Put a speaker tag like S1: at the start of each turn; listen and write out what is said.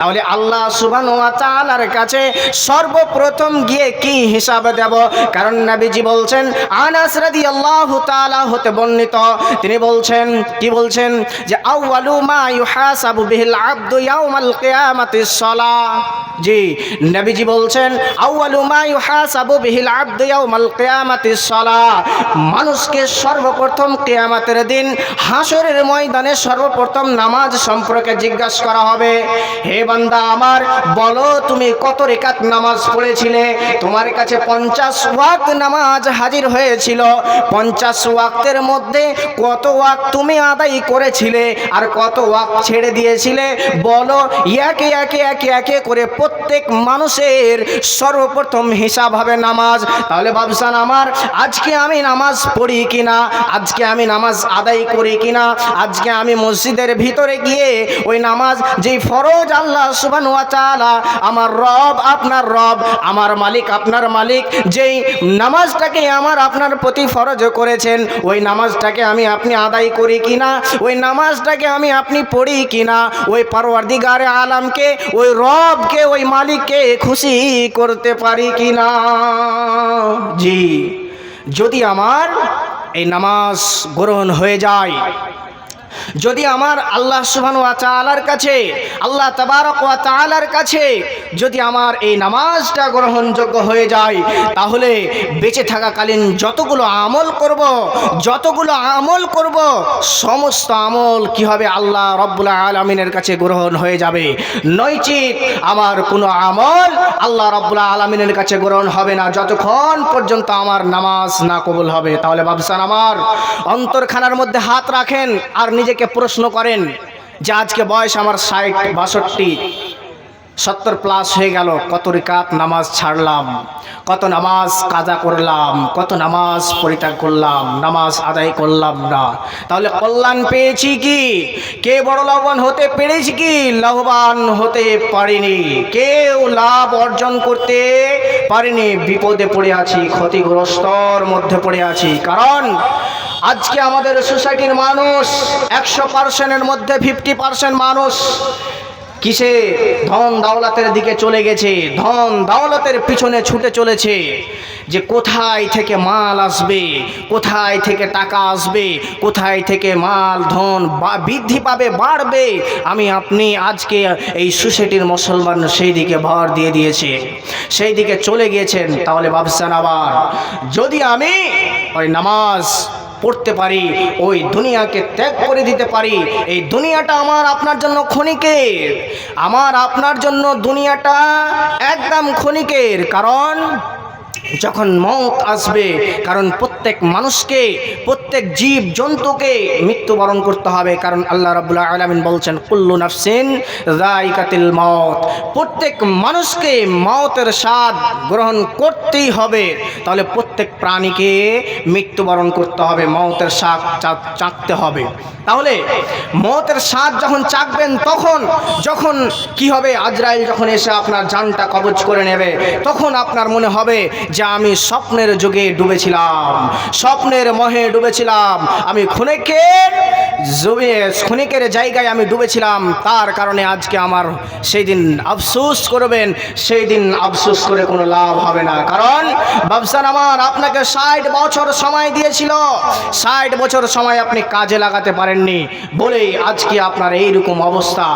S1: তাহলে আল্লাহ সুবহানাহু ওয়া তাআলার কাছে সর্বপ্রথম গিয়ে কি হিসাব দেব? কারণ নবীজি বলছেন, আনাস রাদিয়াল্লাহু তাআলা হতে বর্ণিত, তিনি বলছেন, কি বলছেন যে আউয়ালু মা ইউহাসাবু বিহিল আবদু ইয়াউমাল কিয়ামাতিস সালাহ। জি, নবীজি বলছেন আউয়ালু মা ইউহাসাবু বিহিল আবদু ইয়াউমাল কিয়ামাতিস সালাহ। মানুষকে সর্বপ্রথম কিয়ামতের দিন হাসরের ময়দানে সর্বপ্রথম নামাজ সম্পর্কে জিজ্ঞাসা করা হবে। হে বান্দা আমার, বলো তুমি কত রাকাত নামাজ পড়েছিলে? তোমার কাছে 50 ওয়াক্ত নামাজ হাজির হয়েছিল। 50 ওয়াক্তের মধ্যে কত ওয়াক্ত তুমি আদায় করেছিলে আর কত ওয়াক্ত ছেড়ে দিয়েছিলে? বলো। একে একে একে একে করে প্রত্যেক মানুষের সর্বপ্রথম হিসাব হবে নামাজ। তাহলে বাবসান আমার, আজকে আমি নামাজ পড়ি কিনা, আজকে আমি নামাজ আদায় করি কিনা, আজকে আমি মসজিদের ভিতরে গিয়ে ওই নামাজ যেই ফরজ আল্লাহ সুবহানাহু ওয়া তাআলা আমার রব আপনার রব, আমার মালিক আপনার মালিক যেই নামাজটাকে আমার আপনার প্রতি ফরজ করেছেন, ওই নামাজটাকে আমি আপনি আদায় করি কিনা, ওই নামাজটাকে আমি আপনি পড়ি কিনা, ওই পরওয়ারদিগারে আলামকে, ওই রবকে, ওই মালিককে খুশি করতে পারি কিনা। জি, যদি আমার এই নামাজ গ্রহণ হয়ে যায়, যদি আমার আল্লাহ সুবহানাহু ওয়া তাআলার কাছে, আল্লাহ তাবারক ওয়া তাআলার কাছে যদি আমার এই নামাজটা গ্রহণযোগ্য হয়ে যায়, তাহলে বেঁচে থাকাকালীন যতগুলো আমল করব সমস্ত আমল কি হবে? আল্লাহ রাব্বুল আলামিনের কাছে গ্রহণ হয়ে যাবে। নৈতিক আমার কোনো আমল আল্লাহ রাব্বুল আলামিনের কাছে গ্রহণ হবে না যতক্ষণ পর্যন্ত আমার নামাজ না কবুল হবে। তাহলে বাবসান আমার, অন্তরখানার মধ্যে হাত রাখেন আর নিজেকে প্রশ্ন করেন যে আজকে বয়স আমার 60, 62, 70 প্লাস হয়ে গেল, কত রাকাত নামাজ ছাড়লাম, কত নামাজ কাজা করলাম, কত নামাজ পরিত্যাগ করলাম, নামাজ আদায় করলাম না। তাহলে কল্যাণ পেয়েছি কি? কে বড় লাভবান হতে পেরেছি কি? লাভবান হতে পারিনি, কেউ লাভ অর্জন করতে পারিনি। বিপদে পড়ে আছি, ক্ষতিগ্রস্তর মধ্যে পড়ে আছি। কারণ আজকে আমাদের সোসাইটির মানুষ 100%-এর মধ্যে 50% মানুষ কিসে? ধন দৌলতের দিকে চলে গেছে, ধন দৌলতের পিছনে ছুটে চলেছে যে কোথায় থেকে মাল আসবে, কোথায় থেকে টাকা আসবে, কোথায় থেকে মাল ধন বৃদ্ধি পাবে, বাড়বে। আমি আপনি আজকে এই সোসাইটির মুসলমান সেই দিকে ভর দিয়ে দিয়েছে, সেই দিকে চলে গিয়েছেন। তাহলে ভাবছেন আবার যদি আমি ওই নামাজ পড়তে পারি, ওই দুনিয়াকে ত্যাগ করে দিতে পারি, এই দুনিয়াটা আমার আপনার জন্য ক্ষণিকের, আমার আপনার জন্য দুনিয়াটা একদম ক্ষণিকের। কারণ যখন মওত আসবে, কারণ প্রত্যেক মানুষকে, প্রত্যেক জীব জন্তুকে মৃত্যুবরণ করতে হবে। কারণ আল্লাহ রাব্বুল আলামিন বলছেন কুল্লু নাফসিন যায়িকাতুল মওত, প্রত্যেক মানুষকে মওতের স্বাদ গ্রহণ করতেই হবে। তাহলে প্রত্যেক প্রাণীকে মৃত্যুবরণ করতে হবে, মওতের স্বাদ চাখতে হবে। তাহলে মওতের স্বাদ যখন চাখবেন, যখন কি হবে? আজরাইল যখন এসে আপনার জানটা কবজ করে নেবে, তখন আপনার মনে হবে যে আমি স্বপ্নের যুগে ডুবেছিলাম, স্বপ্নের মোহে ডুবেছিলাম, আমি ক্ষণিকের জায়গায় আমি ডুবেছিলাম। তার কারণে আজকে আমার সেই দিন আফসোস করবেন, সেই দিন আফসোস করে কোনো লাভ হবে না। কারণ বাবসান আমার, আপনাকে 60 বছর সময় দিয়েছিল, 60 বছর সময় আপনি কাজে লাগাতে পারেননি বলেই আজকে আপনার এইরকম অবস্থা।